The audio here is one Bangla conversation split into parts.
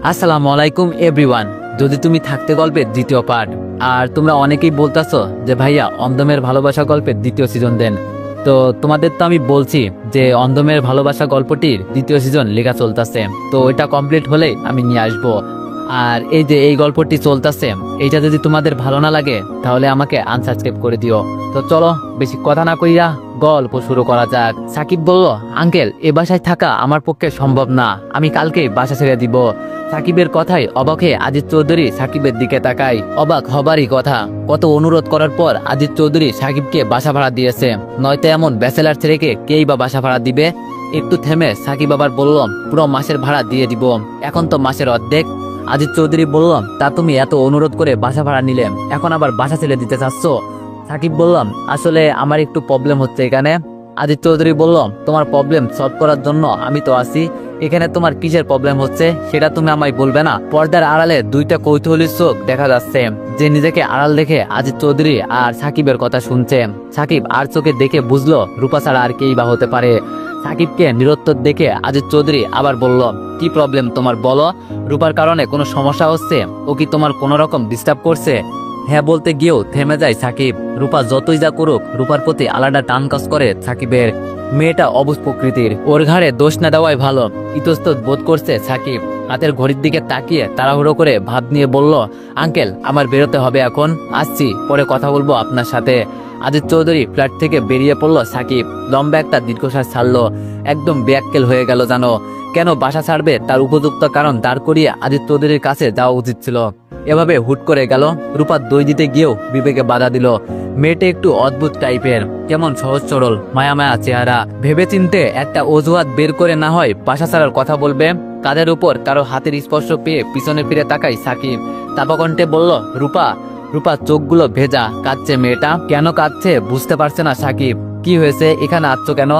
আসসালামু আলাইকুম এভরিওয়ান। যদি তুমি থাকতে গল্পের দ্বিতীয় পার্ট, আর তোমরা অনেকেই বলতাছো যে ভাইয়া অন্ধমের ভালোবাসা গল্পের দ্বিতীয় সিজন দেন। তো তোমাদের তো আমি বলছি যে অন্ধমের ভালোবাসা গল্পটির দ্বিতীয় সিজন লেখা চলতেছে, তো এটা কমপ্লিট হলে আমি নিয়ে আসবো। আর এই যে এই গল্পটি চলতেছে, এইটা যদি তোমাদের ভালো না লাগে তাহলে আমাকে আনসাবস্ক্রাইব করে দিও। তো চলো বেশি কথা না কইরা গল্প শুরু করা যাক। সাকিব বলল, আঙ্কেল এ বাসায় থাকা আমার পক্ষে সম্ভব না, আমি কালকেই বাসা ছেড়ে দিব। সাকিবের কথায় অবাক হয়ে আজিজ চৌধুরী সাকিবের দিকে তাকায়। অবাক হবারই কথা, কত অনুরোধ করার পর আজিজ চৌধুরী সাকিবকে বাসা ভাড়া দিয়েছে, নয়তো এমন ব্যাচেলার ছেলেকে কেই বা বাসা ভাড়া দিবে। একটু থেমে সাকিব আবার বলল, পুরো মাসের ভাড়া দিয়ে দিব, এখন তো মাসের অর্ধেক। আজিজ চৌধুরী বলল, তা তুমি এত অনুরোধ করে বাসা ভাড়া নিলে, এখন আবার বাসা ছেড়ে দিতে চাচ্ছ? সাকিব বললাম, আসলে আমার একটু প্রবলেম হচ্ছে এখানে। আজিজ চৌধুরী বলল, তোমার প্রবলেম সলভ করার জন্য আমি তো আছি, এখানে তোমার কিসের প্রবলেম হচ্ছে সেটা তুমি আমায় বলবে না? পর্দার আড়ালে দুইটা কৌতূহলী চোখ দেখা যাচ্ছে, যে নিজেকে আড়াল দেখে আজিজ চৌধুরী আর সাকিবের কথা শুনছে। সাকিব আর চোখে দেখে বুঝলো রূপা ছাড়া আর কেই বা হতে পারে। সাকিবকে নিরুত্তর দেখে আজিজ চৌধুরী আবার বলল, কি প্রবলেম তোমার বলো? রূপার কারণে কোনো সমস্যা হচ্ছে? ও কি তোমার কোনো রকম ডিস্টার্ব করছে? হ্যাঁ বলতে গিয়েও থেমে যায় সাকিব। রূপা যতই যা করুক, রূপার প্রতি আলাদা টান কাজ করে সাকিবের। মেয়েটা অবুঝ প্রকৃতির, ওর ঘাড়ে দোষ না দেওয়াই ভালো। ইতস্তত বোধ করছে সাকিব। হাতের ঘড়ির দিকে তাকিয়ে তাড়াহুড়ো করে ভাত নিয়ে বলল, আঙ্কেল আমার বেরোতে হবে এখন, আসছি, পরে কথা বলবো আপনার সাথে। আজিজ চৌধুরী ফ্ল্যাট থেকে বেরিয়ে পড়ল সাকিব। লম্বা একটা দীর্ঘশ্বাস ছাড়লো, একদম বেয়াক্কেল হয়ে গেল জানো। কেন বাসা ছাড়বে তার উপযুক্ত কারণ দাঁড় করিয়ে আজিজ চৌধুরীর কাছে যাওয়া উচিত ছিল। এভাবে হুট করে গেল। রূপা দই দিতে গিয়েও বিবেকে বাধা দিল। মেয়েটা একটু অদ্ভুত টাইপের, কেমন সহজ সরল মায়া মায়া চেহারা। ভেবে চিনতে একটা অজুহাত বের করে না হয় বাসা ছাড়ার কথা বলবে। কাঁধের উপর কারো হাতের স্পর্শ পেয়ে পিছনে ফিরে তাকাই সাকিব। তাপাকণ্ঠে বলল, রূপা। রূপা চোখগুলো ভেজা, কাঁদছে মেয়েটা। কেন কাঁদছে বুঝতে পারছে না সাকিব। কি হয়েছে, এখানে আসছো কেন?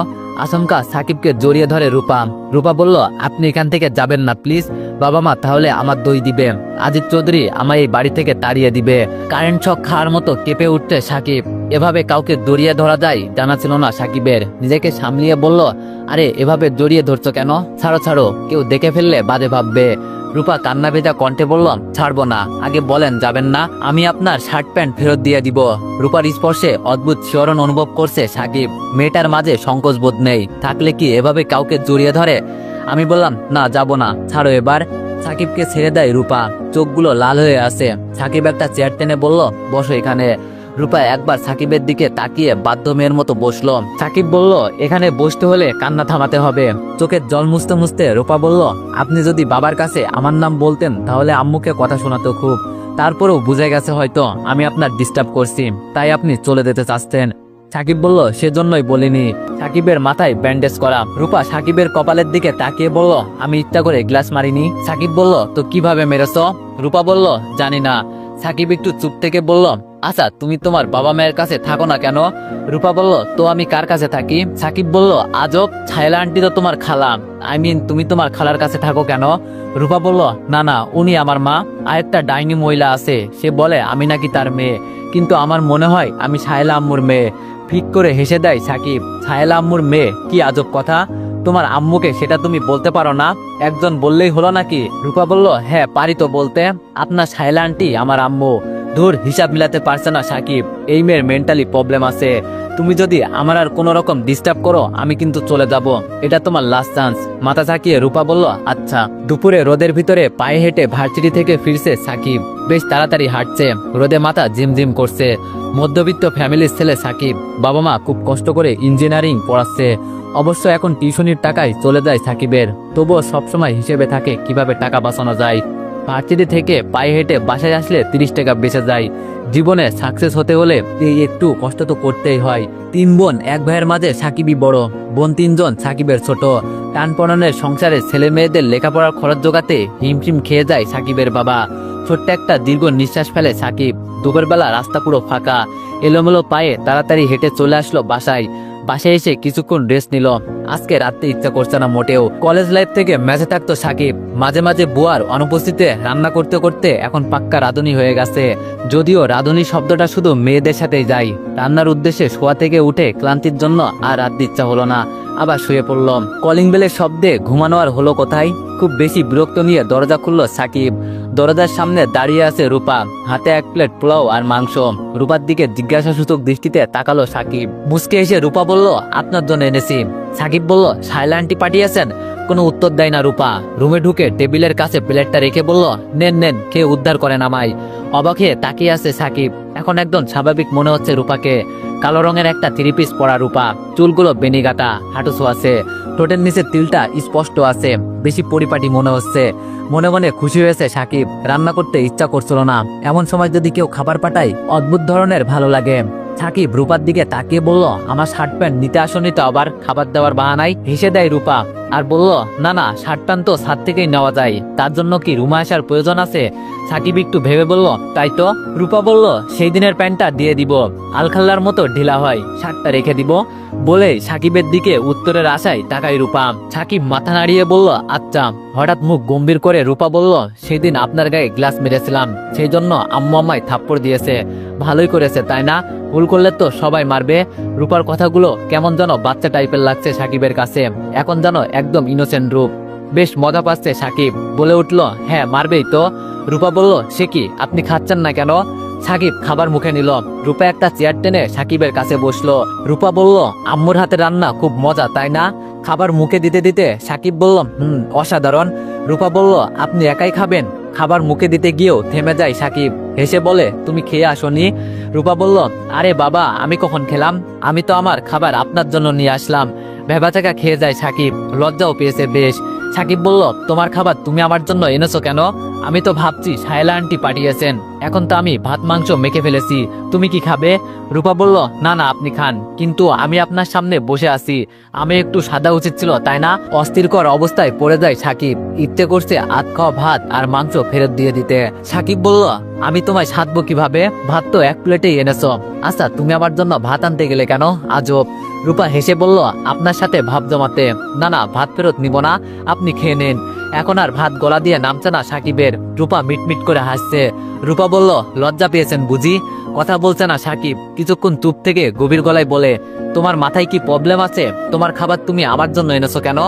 আচমকা সাকিবকে জড়িয়ে ধরে রূপা। রূপা বলল, আপনি এখান থেকে যাবেন না প্লিজ। বাবা মা তাহলে আমার দই দিবে, আজিজ চৌধুরী আমায় এই বাড়ি থেকে তাড়িয়ে দিবে। কারেন্ট শক খাওয়ার মতো কেঁপে উঠছে সাকিব। এভাবে কাউকে জড়িয়ে ধরা যায় জানা ছিল না সাকিবের। নিজেকে সামলিয়ে বলল, আরে এভাবে জড়িয়ে ধরছো কেন? ছাড়ো ছাড়ো, কেউ দেখে ফেললে বাজে ভাববে। রূপা কান্না ভেজা কণ্ঠে বলল, ছাড়বো না, আগে বলেন যাবেন না, আমি আপনার শার্ট প্যান্ট ফেরত দিয়ে দিব। রূপার স্পর্শে অদ্ভুত শিহরণ অনুভব করছে সাকিব। মেয়েটার মাঝে সংকোচ বোধ নেই, থাকলে কি এভাবে কাউকে জড়িয়ে ধরে? আমি বললাম, না যাব না, ছাড়ো এবার। সাকিবকে ছেড়ে দেয় রূপা, চোখগুলো লাল হয়ে আছে। সাকিব একটা চেয়ার টেনে বলল, বসো এখানে। রূপা একবার সাকিবের দিকে তাকিয়ে বাধ্য মেয়ের মতো বসলো। সাকিব বলল, এখানে বসতে হলে কান্না থামাতে হবে। চোখের জল মুছতে মুছতে রূপা বলল, আপনি যদি বাবার কাছে আমার নাম বলতেন তাহলে আম্মুকে কথা শোনাতো খুব। তারপরেও বুঝে গেছে হয়তো আমি আপনার ডিস্টার্ব করছি, তাই আপনি চলে যেতে চাচ্ছেন। সাকিব বলল, সেজন্যই বলিনি। সাকিবের মাথায় ব্যান্ডেজ করা। রূপা সাকিবের কপালের দিকে তাকিয়ে বলল, আমি ইচ্ছা করে গ্লাস মারিনি। সাকিব বলল, তো কিভাবে মেরেছ? রূপা বলল, জানি না। সাকিব একটু চুপ থেকে বলল, আচ্ছা তুমি তোমার বাবা মায়ের কাছে থাকো না কেন? রূপা বলল, তো আমি কার কাছে থাকি? সাকিব বলল, আজব, ছায়লা আন্টি তো তোমার খালা, তুমি তোমার খালার কাছে থাকো কেন? রূপা বলল, না না, উনি আমার মা। আরেকটা ডাইনি মহিলা আছে, সে বলে আমি নাকি তার মেয়ে, কিন্তু আমার মনে হয় আমি ছায়লা আম্মুর মেয়ে। ফিক করে হেসে দেয় সাকিব। ছায়লা আম্মুর মেয়ে? কি আজব কথা, তোমার আম্মুকে সেটা তুমি বলতে পারো না? একজন বললেই হলো নাকি? রূপা বলল, হ্যাঁ পারি তো বলতে, আপনার ছায়লা আন্টি আমার আম্মু। ধুর, হিসাব মিলাতে পারছে না সাকিব। এই মেয়ের মেন্টালি প্রবলেম আছে। তুমি যদি আমার আর কোনো রকম ডিস্টার্ব করো আমি কিন্তু চলে যাব, এটা তোমার লাস্ট চান্স। মাথা ঝাঁকিয়ে রূপা বলল, আচ্ছা। দুপুরে রোদের ভিতরে পায়ে হেঁটে ভার্সিটি থেকে ফিরছে সাকিব। বেশ তাড়াতাড়ি হাঁটছে, রোদে মাথা ঝিমঝিম করছে। মধ্যবিত্ত ফ্যামিলির ছেলে সাকিব, বাবা মা খুব কষ্ট করে ইঞ্জিনিয়ারিং পড়াচ্ছে। অবশ্য এখন টিউশনির টাকায় চলে যায় সাকিবের, তবুও সবসময় হিসেবে থাকে কিভাবে টাকা বাঁচানো যায়। ভার্সিটি থেকে পায়ে হেঁটে বাসায় আসলে 30 টাকা বেঁচে যায়। জীবনে সাকসেস হতে হলে এই একটু কষ্ট তো করতেই হয়। 3 বোন, 1 ভাইয়ের মাঝে সাকিবই বড়। বোন 3 জন, সাকিবের ছোট। টানপড়নের সংসারে ছেলে মেয়েদের লেখাপড়ার খরচ জোগাতে হিমশিম খেয়ে যায় সাকিবের বাবা। ছোট্ট একটা দীর্ঘ নিঃশ্বাস ফেলে সাকিব। দুপুরবেলা রাস্তা পুরো ফাঁকা। এলোমেলো পায়ে তাড়াতাড়ি হেঁটে চলে আসলো বাসায়। বাসায় এসে কিছুক্ষণ রেস্ট নিল। আজকে রাতে ইচ্ছা করছে না মোটেও। কলেজ লাইফ থেকে ম্যাচে থাকতো সাকিব। মাঝে মাঝে বুয়ার অনুপস্থিতিতে রান্না করতে করতে এখন পাক্কা রাঁধুনি হয়ে গেছে। যদিও রাঁধুনি শব্দটা শুধু মেয়েদের সাথেই যায়। রান্নার উদ্দেশ্যে শোয়া থেকে উঠে ক্লান্তির জন্য আর রাঁধতে ইচ্ছা হলো না। আবার শুয়ে পড়ল। কলিং বেলের শব্দে ঘুমানো আর হলো কোথায়। খুব বেশি বিরক্ত নিয়ে দরজা খুলল সাকিব। দরজার সামনে দাঁড়িয়ে আছে রূপা, হাতে এক প্লেট পোলাও আর মাংস। রূপার দিকে জিজ্ঞাসাসূচক দৃষ্টিতে তাকালো সাকিব। মুচকে এসে রূপা বলল, আপনার জন্য এনেছি। সাকিব বলল, শায়লা আন্টি পাঠিয়েছেন? কোনো উত্তর দেয় না রূপা। রুমে ঢুকে টেবিলের কাছে প্লেটটা রেখে বলল, নেন নেন, খেয়ে উদ্ধার করেন আমায়। অবাক হয়ে তাকিয়ে আছে সাকিব। এখন একদম স্বাভাবিক মনে হচ্ছে রূপাকে। কালো রঙের একটা থ্রি পিস পরা রূপা, চুলগুলো বেনিগাটা, হাঁটু ছোঁয়াছে, ঠোঁটের নিচে তিলটা স্পষ্ট আছে, বেশি পরিপাটি মনে হচ্ছে। মনে মনে খুশি হয়েছে সাকিব। রান্না করতে ইচ্ছা করছিল না। এমন সময় যদি কেউ খাবার পাঠায় অদ্ভুত ধরনের ভালো লাগে। সাকিব রূপার দিকে তাকিয়ে বলল, আমার শার্ট প্যান্ট নিতে আসনি তো আবার খাবার দেওয়ার বাহানায়? হেসে দেয় রূপা আর বলল, না না, শার্ট প্যান্ট তো ছাদ থেকেই নেওয়া যায়, তার জন্য কি রুমে আসার প্রয়োজন আছে? সাকিব একটু ভেবে বলল, তাই তো। রূপা বলল, সেই দিনের প্যান্টটা দিয়ে দিব, আলখাল্লার মতো ঢিলা হয়, শার্টটা রেখে দিব। বলে সাকিবের দিকে উত্তরের আশায় তাকায় রূপা। সাকিব মাথা নাড়িয়ে বলল, আচ্ছা। হঠাৎ মুখ গম্ভীর করে রূপা বলল, সেদিন আপনার গায়ে গ্লাস মেরেছিলাম, সেই জন্য আম্মু আমায় থাপ্পড় দিয়েছে। ভালোই করেছে তাই না? ভুল করলে তো সবাই মারবে। রূপার কথাগুলো কেমন যেন বাচ্চা টাইপের লাগছে সাকিবের কাছে। এখন যেন একদম ইনোসেন্ট রূপ। বেশ মজা পাচ্ছে সাকিব। বলে উঠল, হ্যাঁ মারবেই তো। রূপা বলল, সে কি, আপনি খাচ্ছেন না কেন? সাকিব খাবার মুখে নিল। রূপা একটা চেয়ার টেনে সাকিবের কাছে বসলো। রূপা বলল, আম্মুর হাতে রান্না খুব মজা তাই না? খাবার মুখে দিতে দিতে সাকিব বলল, অসাধারণ। রূপা বলল, আপনি একাই খাবেন? খাবার মুখে দিতে গিয়েও থেমে যায় সাকিব। হেসে বলে, তুমি খেয়ে আসনি? রূপা বলল, আরে বাবা, আমি কখন খেলাম? আমি তো আমার খাবার আপনার জন্য নিয়ে আসলাম। ভেবাচাকা খেয়ে যায় সাকিব। লজ্জাও পেয়েছে বেশ। সাকিব বলল, তোমার খাবার তুমি আমার জন্য এনেছো কেন? আমি তো ভাবছি শায়লা আন্টি পাঠিয়েছেন। এখন তো আমি ভাত মাংস মেখে ফেলেছি, তুমি কি খাবে? রূপা বলল, না না, আপনি খান, কিন্তু আমি আপনার সামনে বসে আছি, আমি একটু সাদা উচিত ছিল তাই না? অস্থিরকর অবস্থায় পড়ে যায় সাকিব। ইচ্ছে করছে আধ খাওয়া ভাত আর মাংস ফেরত দিয়ে দিতে। সাকিব বলল, আমি তোমায় সাধবো কিভাবে? ভাত তো এক প্লেটেই এনেছো। আচ্ছা, তুমি আমার জন্য ভাত আনতে গেলে কেন? আজব। রূপা হেসে বলল, আপনার সাথে ভাব জমাতে। না না, ভাত ফেরত নিব না, আপনি খেয়ে নেন। এখন আর ভাত গলা দিয়ে নামছে না সাকিবের। রূপা মিটমিট করে হাসছে। রূপা বলল, লজ্জা পেয়েছেন বুঝি? কথা বলছে না সাকিব। কিছুক্ষণ চুপ থেকে গভীর গলায় বলে, তোমার মাথায় কি প্রবলেম আছে? তোমার খাবার তুমি আমার জন্য এনেছো কেন?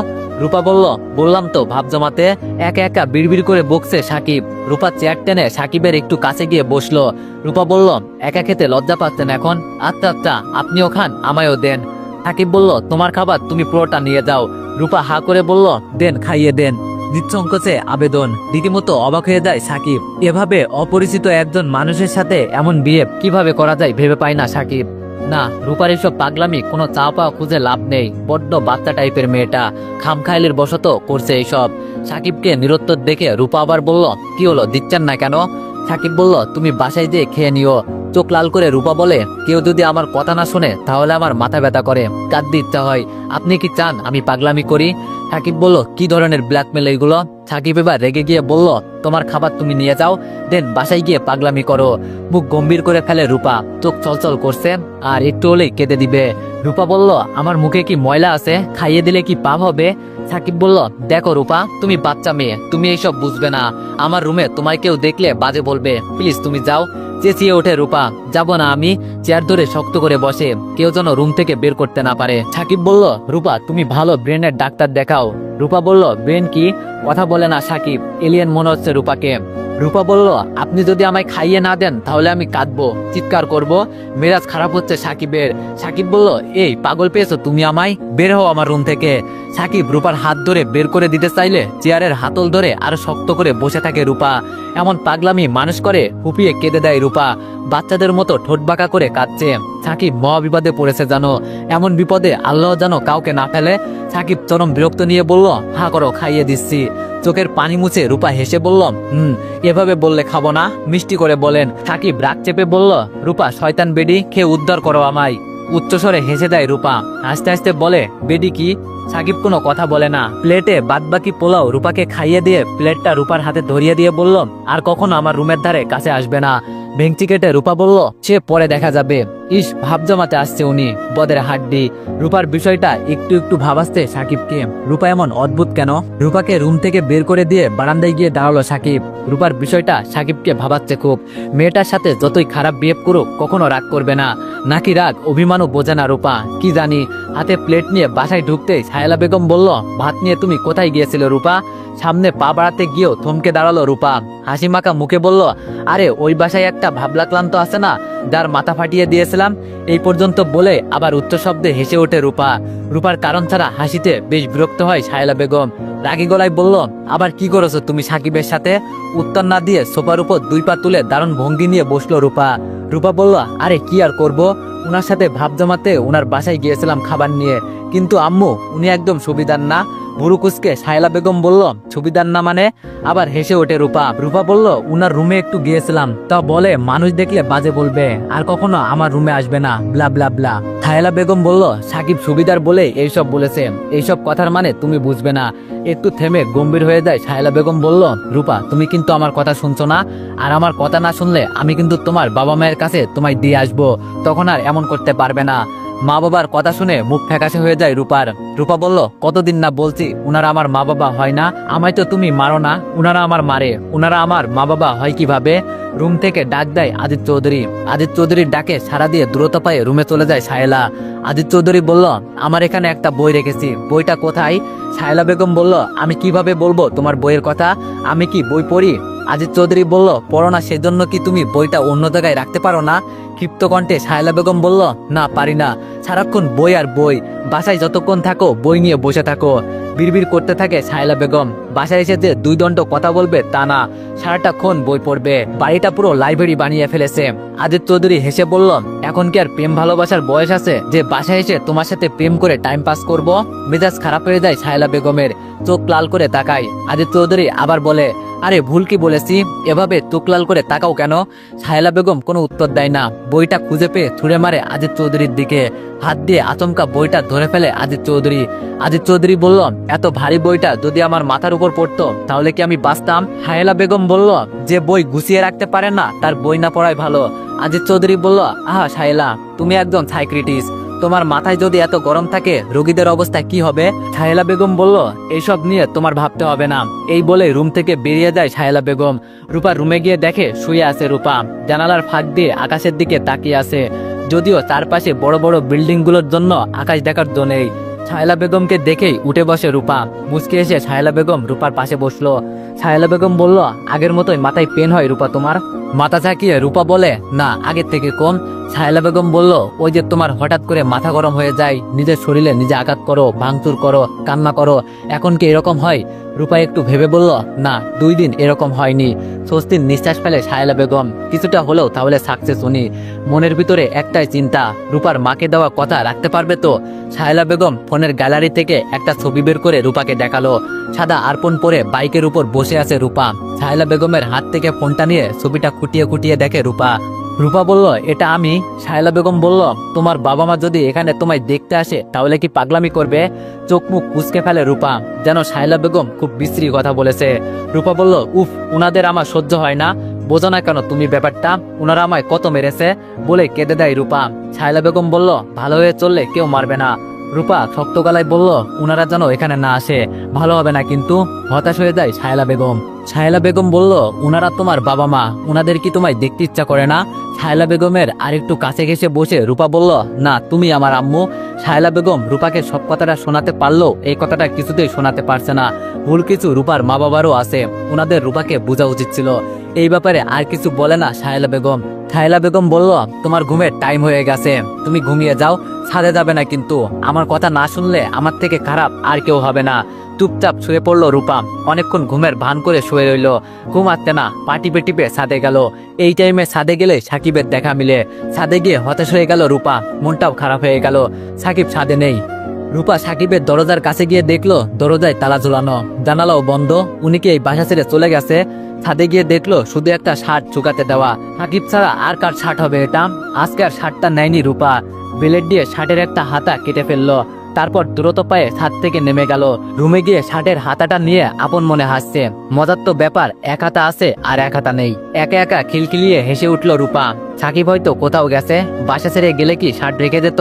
রূপা বলল, বললাম তো ভাব জমাতে। একা একা বিড়বিড় করে বকছে সাকিব। রূপা চেয়ার টেনে সাকিবের একটু কাছে গিয়ে বসলো। রূপা বলল, একা খেতে লজ্জা পাচ্ছেন এখন? আচ্ছা আচ্ছা, আপনিও খান, আমায়ও দেন। সাকিব বলল, তোমার খাবার তুমি পুরোটা নিয়ে যাও। রূপা হা করে বলল, দেন, খাইয়ে দেন। নিঃসংকোচে আবেদন। রীতিমতো অবাক হয়ে যায় সাকিব। এভাবে অপরিচিত একজন মানুষের সাথে এমন বিয়ে কিভাবে করা যায় ভেবে পায় না সাকিব। না, রূপার এসব পাগলামি কোনো চা পাওয়া খুঁজে লাভ নেই। বড্ড বাচ্চা টাইপের মেয়েটা, খামখাইলের বশত করছে এইসব। সাকিবকে নিরুত্তর দেখে রূপা আবার বলল, কি হলো, দিচ্ছেন না কেন? সাকিব বলল, তুমি বাসায় দিয়ে খেয়ে নিও। চোখ লাল করে রূপা বলে, কেউ যদি আমার কথা না শুনে তাহলে আমার মাথা ব্যথা করে, কাঁদতে ইচ্ছা হয়। আপনি কি চান আমি পাগলামি করি? সাকিব বলল, কি ধরনের ব্ল্যাকমেল এইগুলো? সাকিব এবার রেগে গিয়ে বলল, তোমার খাবার তুমি নিয়ে যাও, দেন বাসায় গিয়ে পাগলামি করো। মুখ গম্ভীর করে ফেলে রূপা। চোখ চলচল করছে, আর একটু হলেই কেঁদে দিবে। রূপা বলল, আমার মুখে কি ময়লা আছে? খাইয়ে দিলে কি পাপ হবে? সাকিব বলল, দেখো রূপা, তুমি বাচ্চা মেয়ে, তুমি এইসব বুঝবে না। আমার রুমে তোমায় কেউ দেখলে বাজে বলবে, প্লিজ তুমি যাও। চেঁচিয়ে ওঠে রূপা, যাব না আমি। চেয়ার ধরে শক্ত করে বসে, কেউ যেন রুম থেকে বের করতে না পারে। সাকিব বলল, রূপা, তুমি ভালো ব্রেনের ডাক্তার দেখাও। রূপা বলল, ব্রেন কি? কথা বলে না সাকিব। এলিয়েন মনে হচ্ছে রূপাকে। রূপা বলল, আপনি যদি আমায় খাইয়ে না দেন তাহলে আমি কাঁদবো, চিৎকার করব। মেজাজ খারাপ হচ্ছে সাকিবের। সাকিব বলল, এই পাগল পেয়েছো তুমি আমায়? বের হও আমার রুম থেকে। সাকিব রূপার হাত ধরে বের করে দিতে চাইলে চেয়ারের হাতল ধরে আরো শক্ত করে বসে থাকে রূপা। এমন পাগলামি মানুষ করে? হুপিয়ে কেঁদে দেয় রূপা। বাচ্চাদের মতো ঠোঁট বাঁকা করে কাঁদছে। সাকিব মহা বিপদে পড়েছে জানো। এমন বিপদে আল্লাহ যেন কাউকে না ফেলে। সাকিব চরম বিরক্ত নিয়ে বলল, হা করো, খাইয়ে দিচ্ছি। চোখের পানি মুছে রূপা হেসে বলল, এভাবে বললে খাবো না, মিষ্টি করে বলেন। সাকিব রাগ চেপে বলল, রূপা শয়তান বেডি, খেয়ে উদ্ধার করো আমায়। উচ্চস্বরে হেসে দেয় রূপা। হাসতে হাসতে বলে, বেডি কি? সাকিব কোনো কথা বলে না। প্লেটে বাদবাকি পোলাও রূপাকে খাইয়ে দিয়ে প্লেটটা রূপার হাতে ধরিয়ে দিয়ে বলল, আর কখনো আমার রুমের ধারে কাছে আসবে না। ভেঙচি কেটে রূপা বলল, সে পরে দেখা যাবে। ইস, ভাব জমাতে আসছে উনি, বদের হাড্ডি। রূপার বিষয়টা একটু একটু ভাবাসতে সাকিবকে। রূপা এমন অদ্ভুত কেন? রূপাকে রুম থেকে বের করে দিয়ে বারান্দায় গিয়ে দাঁড়ালো সাকিব। রূপার বিষয়টা সাকিবকে ভাবাচ্ছে খুব। মেয়েটার সাথে যতই খারাপ বিহেভ করুক কখনো রাগ করবে না, নাকি রাগ অভিমানও বোঝে না রূপা। কি জানি, হাতে প্লেট নিয়ে বাসায় ঢুকতেই সাহেলা বেগম বলল, ভাত নিয়ে তুমি কোথায় গিয়েছিলে রূপা? সামনে পা বাড়াতে গিয়েও থমকে দাঁড়ালো রূপা। হাসি মাখা মুখে বলল, আরে ওই বাসায় একটা ভাবলা ক্লান্ত আছে না, যার মাথা ফাটিয়ে দিয়েছিলাম। এই পর্যন্ত বলে আবার উচ্চ শব্দে হেসে ওঠে রূপা। রূপার কারণ ছাড়া হাসিতে বেশ বিরক্ত হয় সাহেলা বেগম। রাগী গলায় বলল, আবার কি করেছো তুমি সাকিবের সাথে? উত্তর না দিয়ে সোফার উপর 2 পা তুলে দারুণ ভঙ্গি নিয়ে বসলো রূপা। রূপা বলল, আরে কি আর করব, উনার সাথে ভাব জমাতে উনার বাসায় গিয়েছিলাম খাবার নিয়ে। কিন্তু আম্মু, উনি একদম সুবিধার না। ভুরু কুচকে সাহেলা বেগম বলল, সুবিধার না মানে? আবার হেসে ওঠে রূপা। রূপা বলল, উনার রুমে একটু গিয়েছিলাম, তা বলে মানুষ দেখলে বাজে বলবে, আর কখনো আমার রুমে আসবে না, ব্লা ব্লা ব্লা। সাহেলা বেগম বলল, সাকিব সুবিধার বলে এইসব বলেছে, এইসব কথার মানে তুমি বুঝবে না। একটু থেমে গম্ভীর হয়ে যায় সাহেলা বেগম বলল, রূপা তুমি কিন্তু আমার কথা শুনছো না, আর আমার কথা না শুনলে আমি কিন্তু তোমার বাবা মায়ের কাছে তোমায় দিয়ে আসবো, তখন আর এমন করতে পারবে না। মা বাবার কথা শুনে মুখ ফ্যাকাশে হয়ে যায় রূপার। রূপা বলল, কতদিন না বলছি উনারা আমার মা বাবা হয় না, আমায় তো তুমি মারো না, উনারা আমার মারে, উনারা আমার মা বাবা হয় কিভাবে? রুম থেকে ডাক দেয় আদিত চৌধুরী। আদিত চৌধুরীর ডাকে সাড়া দিয়ে দ্রুত পায়ে রুমে চলে যায় সাহেলা। আদিত চৌধুরী বলল, আমার এখানে একটা বই রেখেছি, বইটা কোথায়? সাহেলা বেগম বলল, আমি কিভাবে বলবো তোমার বইয়ের কথা, আমি কি বই পড়ি? আজিত চৌধুরী বলল, পড়ো না সেজন্য কি তুমি বইটা অন্য জায়গায় রাখতে পারো না? ক্ষিপ্ত কণ্ঠে সাহেলা বেগম বলল, না পারি না, সারাক্ষণ বই আর বই, বাসায় যতক্ষণ থাকো বই নিয়ে বসে থাকো। বিড়বিড় করতে থাকে সাহেলা বেগম। বাসায় এসে যে 2 দণ্ড কথা বলবে তা না, সারাটাক্ষণ বই পড়বে, বাড়িটা পুরো লাইব্রেরি বানিয়ে ফেলেছে। আজিত চৌধুরী হেসে বলল, এখন কি আর প্রেম ভালোবাসার বয়স আছে যে বাসায় এসে তোমার সাথে প্রেম করে টাইম পাস করব? মেজাজ খারাপ হয়ে যায় সাহেলা বেগমের, চোখ লাল করে তাকায়। আজিত চৌধুরী আবার বলে, আরে ভুল কি বলেছি, এভাবে চোখ লাল করে তাকাও কেন? সাহেলা বেগম কোনো উত্তর দেয় না। বইটা খুঁজে পেয়ে ছুঁড়ে মারে আজিত চৌধুরীর দিকে। হাত দিয়ে আচমকা বইটা ধরে ফেলে আজিত চৌধুরী। আজিত চৌধুরী বলল, এত ভারী বইটা যদি আমার মাথার উপর পড়তো তাহলে কি আমি বাঁচতাম? সাহেলা বেগম বলল, যে বই গুছিয়ে রাখতে পারে না তার বই না পড়াই ভালো। আজিত চৌধুরী বলল, আহা সাহেলা, তুমি একজন সাইক্রিটিস্ট, তোমার মাথায় যদি এত গরম থাকে রোগীদের অবস্থা কি হবে? সাহেলা বেগম বলল, এইসব নিয়ে তোমার ভাবতে হবে না। এই বলে রুম থেকে বেরিয়ে যায় সাহেলা বেগম। রূপা রুমে গিয়ে দেখে শুয়ে আছে রূপা, জানালার ফাঁক দিয়ে আকাশের দিকে তাকিয়ে আছে। যদিও চারপাশে বড় বড় বিল্ডিং গুলোর জন্য আকাশ দেখার জো নেই। সাহেলা বেগমকে দেখেই উঠে বসে রূপা। মুচকে এসে সাহেলা বেগম রূপার পাশে বসলো। সাহেলা বেগম বলল, আগের মতোই মাথায় পেন হয় রূপা তোমার? মাথা ঝাঁকিয়ে রূপা বলে, না আগের থেকে কম। সাহেলা বেগম বলল, ওই যে তোমার হঠাৎ করে মাথা গরম হয়ে যায়, নিজের শরীরে নিজে আঘাত করো, ভাঙচুর করো, কান্না করো, এখন কি এরকম হয়? রূপা একটু ভেবে বলল, না 2 দিন এরকম হয়নি। স্বস্তির নিঃশ্বাস ফেলে সাহেলা বেগম। কিছুটা হলেও তাহলে সাকসেস উনি। মনের ভিতরে একটাই চিন্তা, রূপার মাকে দেওয়া কথা রাখতে পারবে তো? সাহেলা বেগম ফোনের গ্যালারি থেকে একটা ছবি বের করে রূপাকে দেখালো। সাদা আরপন পরে বাইকের উপর বসে আছে রূপা। সাহেলা বেগমের হাত থেকে ফোনটা নিয়ে ছবিটা খুঁটিয়ে খুঁটিয়ে দেখে রূপা। রূপা বলল, এটা আমি? সাহেলা বেগম বলল, তোমার বাবা মা যদি এখানে তোমায় দেখতে আসে তাহলে কি পাগলামি করবে? চোখ মুখ কুঁচকে ফেলে রূপা, যেন সাহেলা বেগম খুব বিশ্রী কথা বলেছে। রূপা বলল, উফ, উনাদের আমার সহ্য হয় না, বোঝো না কেন তুমি ব্যাপারটা, উনারা আমায় কত মেরেছে, বলে কেঁদে দেয় রূপা। সাহেলা বেগম বলল, ভালো হয়ে চললে কেউ মারবে না। রূপা শক্ত গলায় বলল, উনারা যেন এখানে না আসে, ভালো হবে না কিন্তু। হতাশ হয়ে যায় সাহেলা বেগম। সাহেলা বেগম বলল, উনারা তোমার বাবা মা, উনাদের কি তোমায় দেখতে ইচ্ছা করে না? সাহেলা বেগমের আরেকটু কাছে ঘেসে বসে রূপা বলল, না তুমি আমার আম্মু। সাহেলা বেগম রূপাকে সব কথাটা শোনাতে পারলো এই কথাটা কিছুতেই শোনাতে পারছে না। ভুল কিছু রূপার মা বাবারও আছে, উনাদের রূপাকে বোঝা উচিত ছিল। এই ব্যাপারে আর কিছু বলে না সাহেলা বেগম। সাহেলা বেগম বলল, তোমার ঘুমের টাইম হয়ে গেছে, তুমি ঘুমিয়ে যাও, ছাদে যাবে না কিন্তু। আমার কথা না শুনলে আমার থেকে খারাপ আর কেউ হবে না। চুপচাপ শুয়ে পড়লো রূপা। অনেকক্ষণ ঘুমের ভান করে শুয়ে রইল, ঘুম আসতে না, পা টিপে টিপে ছাদে গেল। এই টাইমে ছাদে গেলে সাকিবের দেখা মিলে। ছাদে গিয়ে হতাশ হয়ে গেল রূপা, মনটাও খারাপ হয়ে গেল। সাকিব ছাদে নেই। রূপা সাকিবের দরজার কাছে গিয়ে দেখলো দরজায় তালা ঝুলানো, জানালাও বন্ধ। উনি কি এই বাসা ছেড়ে চলে গেছে? ছাদে গিয়ে দেখলো শুধু একটা শার্ট চুকাতে দেওয়া। সাকিব ছাড়া আর কার শার্ট হবে এটা? আজকে আর শার্টটা নেয়নি রূপা। ব্লেড দিয়ে শার্টের একটা হাতা কেটে ফেললো। তারপর দ্রুত পায়ে ছাদ থেকে নেমে গেল। রুমে গিয়ে শার্টের হাতাটা নিয়ে আপন মনে হাসছে। মজার তো ব্যাপার, এক হাতা আছে আর এক হাতা নেই। একা একা খিলখিলিয়ে হেসে উঠল রূপা। সাকিব হয়তো কোথাও গেছে, বাসা ছেড়ে গেলে কি শার্ট রেখে যেত?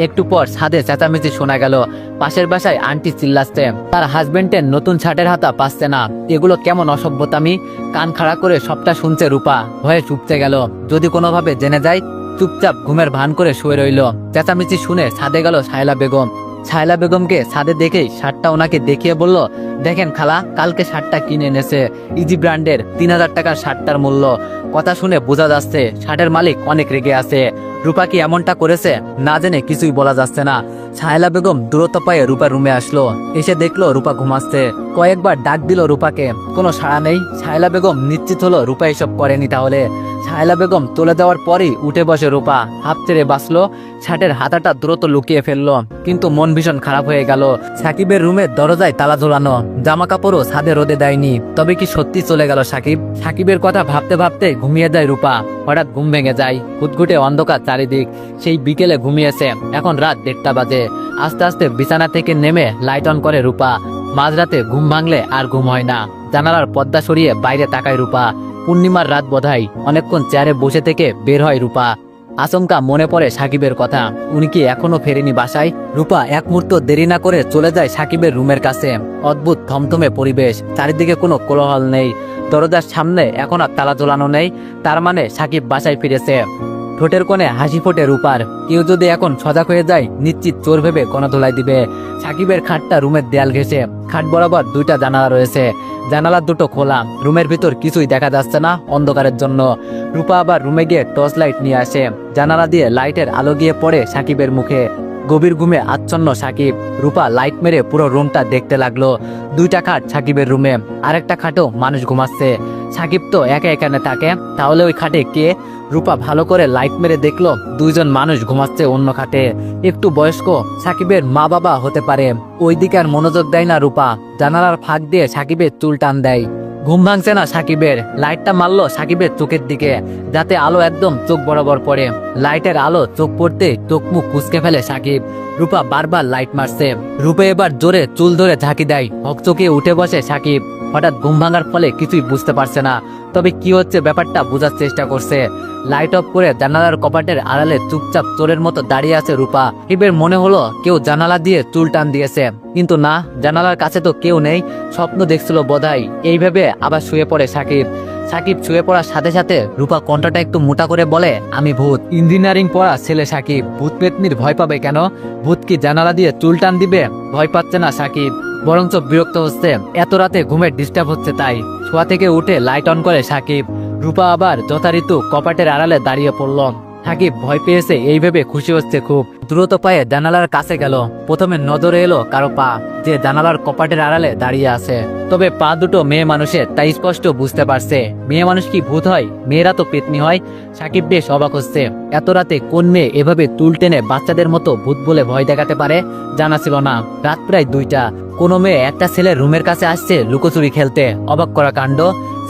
একটু পর ছাদে চেঁচামেচি শোনা গেল। পাশের বাসায় আন্টি চিল্লাচ্ছে, তার হাজবেন্ডের নতুন শার্টের হাতা পাচ্ছে না। এগুলো কেমন অসভ্যতামি! কান খাড়া করে সবটা শুনছে রূপা, ভয়ে চুপতে গেল। যদি কোনোভাবে জেনে যায় চুপচাপ ঘুমের ভান করে শুয়ে রইল। চেঁচামেচি শুনে ছাদে গেল শায়লা বেগম। শায়লা বেগমকে ছাদে দেখেই শার্টটা ওনাকে দেখিয়ে বলল, দেখেন খালা, কালকে শার্টটা কিনে এনেছে, ইজি ব্র্যান্ডের 3000 টাকার শার্টটার মূল্য। কথা শুনে বোঝা যাচ্ছে শার্টের মালিক অনেক রেগে আছে। রূপা কি এমনটা করেছে না জেনে কিছুই বলা যাচ্ছে না। শায়লা বেগম দ্রুত পায়ে রূপার রুমে আসলো। এসে দেখলো রূপা ঘুমাচ্ছে। কয়েকবার ডাক দিল রূপাকে, কোনো সাড়া নেই। শায়লা বেগম নিশ্চিত হলো রূপা এসব করেনি। তাহলে শায়লা বেগম চলে যাওয়ার পরেই উঠে বসে রূপা হাফ ছেড়ে বাঁচলো। শার্টের হাতাটা দ্রুত লুকিয়ে ফেললো, কিন্তু মন ভীষণ খারাপ হয়ে গেল। সাকিবের রুমের দরজায় তালা ঝোলানো, জামা কাপড়ও ছাদে রোদে দেয়নি। তবে কি সত্যি চলে গেল সাকিব? সাকিবের কথা ভাবতে ভাবতে ঘুমিয়ে যায় রূপা। হঠাৎ ঘুম ভেঙে যায়, ঘুটঘুটে অন্ধকার চারিদিক। সেই বিকেলে ঘুমিয়েছে, এখন রাত 1:30 বাজে। আস্তে আস্তে বিছানা থেকে নেমে লাইট অন করে রূপা। মাঝরাতে ঘুম ভাঙলে আর ঘুম হয় না। জানালার পর্দা সরিয়ে বাইরে তাকায় রূপা। পূর্ণিমার রাত বোধহয়। অনেকক্ষণ চেয়ারে বসে থেকে বের হয় রূপা। আচমকা মনে পড়ে সাকিবের কথা। উনি কি এখনো ফেরেনি বাসায়? রূপা এক মুহূর্ত দেরি না করে চলে যায় সাকিবের রুমের কাছে। অদ্ভুত থমথমে পরিবেশ, চারিদিকে কোনো কোলাহল নেই। দরজার সামনে এখন আর তালা ঝোলানো নেই। তার মানে সাকিব বাসায় ফিরেছে। ঠোঁটের কোণে হাসি ফোটে রূপার। কেউ যদি এখন সজাগ হয়ে যায়, নিশ্চিত চোর ভেবে কোনো ধোলাই দিবে। সাকিবের খাটটা রুমের দেয়াল ঘেঁষে। খাট বরাবর 2টা জানালা রয়েছে। জানালা দুটো খোলা। রুমের ভিতর কিছুই দেখা যাচ্ছে না অন্ধকারের জন্য। রূপা আবার রুমে গিয়ে টর্চ লাইট নিয়ে আসে। জানালা দিয়ে লাইটের আলো গিয়ে পড়ে সাকিবের মুখে। গভীর ঘুমে আচ্ছন্ন সাকিব। রূপা লাইট মেরে পুরো রুমটা দেখতে লাগলো। 2টা খাট সাকিবের রুমে, আরেকটা খাটেও মানুষ ঘুমাচ্ছে। সাকিব তো একা এখানে থাকে, তাহলে ওই খাটে কে? রূপা ভালো করে লাইট মেরে দেখলো 2জন মানুষ ঘুমাচ্ছে অন্য খাটে। একটু বয়স্ক, সাকিবের মা বাবা হতে পারে। ওইদিকে আর মনোযোগ দেয় না রূপা। জানালার ফাঁক দিয়ে সাকিবের চুল টান দেয়। ঘুম ভাঙছে না সাকিবের। লাইটটা মারলো সাকিবের চোখের দিকে, যাতে আলো একদম চোখ বরাবর পড়ে। লাইটের আলো চোখ পড়তে চোখ মুখ কুঁচকে ফেলে সাকিব। রূপা বারবার লাইট মারছে। রূপা এবার জোরে চুল ধরে ঝাঁকি দেয়। হকচকিয়ে উঠে বসে সাকিব। হঠাৎ ঘুম ভাঙার ফলে কিছুই বুঝতে পারছে না, তবে কি হচ্ছে ব্যাপারটা বোঝার চেষ্টা করছে। লাইট অফ করে জানালার কপাটের আড়ালে চুপচাপ চোরের মতো দাঁড়িয়ে আছে রূপা। সাকিবের মনে হলো কেউ জানালা দিয়ে চুল টান দিয়েছে, কিন্তু না, জানালার কাছে তো কেউ নেই। স্বপ্ন দেখছিল বোধহয়। এই ভেবে আবার শুয়ে পড়ে সাকিব। সাকিব শুয়ে পড়ার সাথে সাথে রূপা কণ্ঠটা একটু মোটা করে বলে, আমি ভূত। ইঞ্জিনিয়ারিং পড়া ছেলে সাকিব, ভূত পেতনির ভয় পাবে কেন? ভূত কি জানালা দিয়ে চুল টান দিবে? ভয় পাচ্ছে না সাকিব, বরঞ্চ বিরক্ত হচ্ছে। এত রাতে ঘুমের ডিস্টার্ব হচ্ছে তাই। শোয়া থেকে উঠে লাইট অন করে সাকিব। রূপা আবার যথারীতি কপাটের আড়ালে দাঁড়িয়ে পড়ল। সাকিব ভয় পেয়েছে এই ভেবে খুশি হচ্ছে খুব। দ্রুত পায়ে জানালার কাছে গেল। প্রথমে নজরে এলো কারো পা, যে জানালার কপাটের আড়ালে দাঁড়িয়ে আছে। তবে পা দুটো মেয়ে মানুষের, তাই স্পষ্ট বুঝতে পারছে মেয়ে মানুষ কি ভূত হয়? মেয়েরা তো পেতনি হয়। সাকিব বেশ অবাক হচ্ছে। এত রাতে কোন মেয়ে এভাবে তুল টেনে বাচ্চাদের মতো ভূত বলে ভয় দেখাতে পারে, জানা ছিল না। রাত প্রায় 2টা। কোনো মেয়ে একটা ছেলের রুমের কাছে আসছে লুকোচুরি খেলতে। অবাক করা কাণ্ড।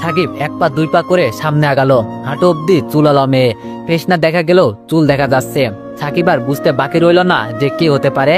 সাকিব 1 পা 2 পা করে সামনে আগালো। হাঁটু অব্দি চুলালো মেয়ে। ফেস না দেখা গেলেও চুল দেখা যাচ্ছে। সাকিব আর বুঝতে বাকি রইল না যে কে হতে পারে।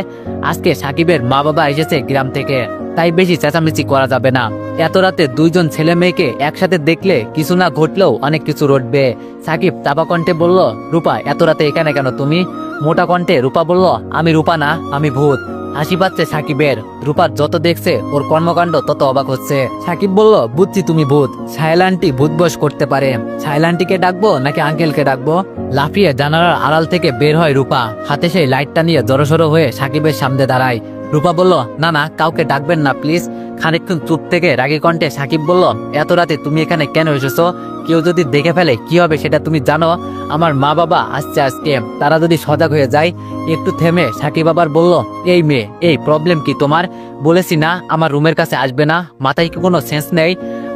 আজকে সাকিবের মা বাবা এসেছে গ্রাম থেকে, তাই বেশি চেঁচামেচি করা যাবে না। এত রাতে 2জন ছেলে মেয়েকে একসাথে দেখলে কিছু না ঘটলেও অনেক কিছু রটবে। সাকিব চাপা কণ্ঠে বলল, রূপা এত রাতে এখানে কেন তুমি? মোটা কণ্ঠে রূপা বলল, আমি রূপা না, আমি ভূত। হাসি পাচ্ছে সাকিবের। রূপার যত দেখছে ওর কর্মকাণ্ড তত অবাক হচ্ছে। সাকিব বলল, বুঝছি তুমি ভূত। শায়লা আন্টি ভূত বস করতে পারে। শায়লা আন্টিকে ডাকবো নাকি আঙ্কেলকে ডাকবো? লাফিয়ে জানালার আড়াল থেকে বের হয় রূপা। হাতে সেই লাইটটা নিয়ে জড়সড় হয়ে সাকিবের সামনে দাঁড়ায়। রূপা বলল, না না, কাউকে ডাকবেন না প্লিজ। খানিকক্ষণ চুপ থেকে রাগী কণ্ঠে সাকিব বলল, এত রাতে তুমি এখানে কেন এসেছো? কেউ যদি দেখে ফেলে কি হবে সেটা তুমি জানো? আমার মা বাবা আসছে আজকে, তারা যদি সজাগ হয়ে যায়। একটু থেমে সাকিব আবার বলল, এই মেয়ে, এই প্রবলেম কি তোমার? বলেছি না আমার রুমের কাছে আসবে না। মাথায় কি কোনো সেন্স নেই?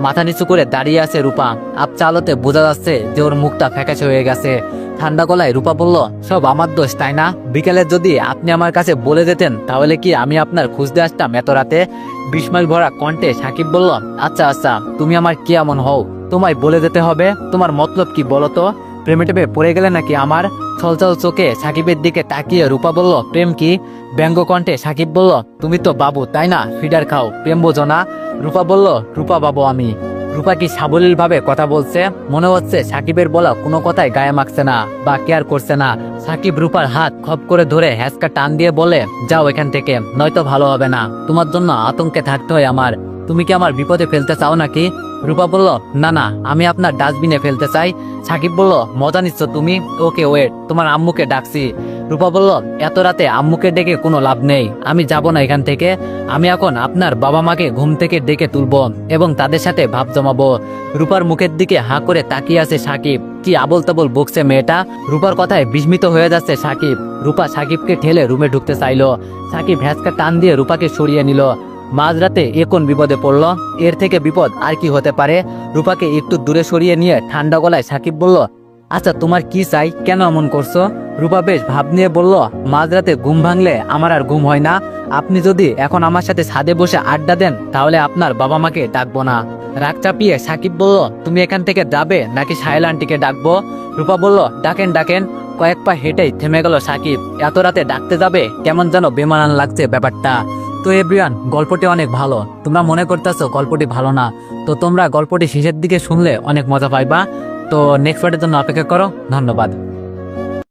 মাথা নিচু করে দাঁড়িয়ে আছে রূপা। আবছা আলোতে বোঝা যাচ্ছে যে ওর মুখটা ফ্যাকাশে হয়ে গেছে। ঠান্ডা গলায় রূপা বলল, সব আমার দোষ তাই না? বিকেলে যদি আপনি আমার কাছে বলে দিতেন তাহলে কি আমি আপনার খুঁজতে আসতাম এত রাতে? বিস্ময় ভরা কণ্ঠে সাকিব বলল, আচ্ছা আচ্ছা, তুমি আমার কি এমন হও তোমায় বলে দিতে হবে? তোমার মতলব কি বলো তো? প্রেমে টেপে পড়ে গেলে নাকি আমার? ছলছল চোখে সাকিবের দিকে তাকিয়ে রূপা বলল, প্রেম কি? ব্যঙ্গ কণ্ঠে সাকিব বলল, তুমি তো বাবু তাই না, ফিডার খাও, প্রেম বোঝো না? রূপা বলল, রূপা বাবু আমি। রূপা কি সাবলীল ভাবে কথা বলছে? মনে হচ্ছে সাকিবের বলা কোনো কথাই গায়ে মাখছে না বা কেয়ার করছে না। সাকিব রূপার হাত খপ করে ধরে হ্যাঁচকা টান দিয়ে বলে, যাও এখান থেকে, নয়তো ভালো হবে না। তোমার জন্য আতঙ্কে থাকতে হয় আমার। তুমি কি আমার বিপদে ফেলতে চাও নাকি? রূপা বলল, না না, আমি আপনার ডাস্টবিনে ফেলতে চাই। সাকিব বলল, মজা নিচ্ছ তুমি? ওকে ওয়েট, তোমার আম্মুকে ডাকছি। রূপা বলল, এত রাতে আম্মুকে ডেকে কোনো লাভ নেই, আমি যাব না এখান থেকে। আমি এখন আপনার বাবা মাকে ঘুম থেকে ডেকে তুলবো এবং তাদের সাথে ভাব জমাবো। রূপার মুখের দিকে হাঁ করে তাকিয়ে আছে সাকিব। কি আবল তাবল বকছে মেয়েটা। রূপার কথায় বিস্মিত হয়ে যাচ্ছে সাকিব। রূপা সাকিবকে ঠেলে রুমে ঢুকতে চাইলো। সাকিব ভ্যাসকা টান দিয়ে রূপাকে সরিয়ে নিল। মাঝরাতে এ কোন বিপদে পড়লো? এর থেকে বিপদ আর কি হতে পারে? রূপাকে একটু দূরে সরিয়ে নিয়ে ঠান্ডা গলায় সাকিব বলল, আচ্ছা তোমার কি চাই, কেন এমন করছো? রূপা বেশ ভাব নিয়ে বলল, মাঝরাতে ঘুম ভাঙলে আমার আর ঘুম হয় না। আপনি যদি এখন আমার সাথে ছাদে বসে আড্ডা দেন তাহলে আপনার বাবা মাকে ডাকবো না। রাগ চাপিয়ে সাকিব বলল, তুমি এখান থেকে যাবে নাকি সাহেল আন্টিকে ডাকবো? রূপা বলল, ডাকেন ডাকেন। কয়েক পা হেঁটেই থেমে গেল সাকিব। এত রাতে ডাকতে যাবে, কেমন যেন বেমানান লাগছে ব্যাপারটা। তো এভরিওয়ান, গল্পটি অনেক ভালো। তোমরা মনে করতেছো গল্পটি ভালো না, তো তোমরা গল্পটি শেষের দিকে শুনলে অনেক মজা পাইবা। তো নেক্সট পার্টের জন্য অপেক্ষা করো। ধন্যবাদ।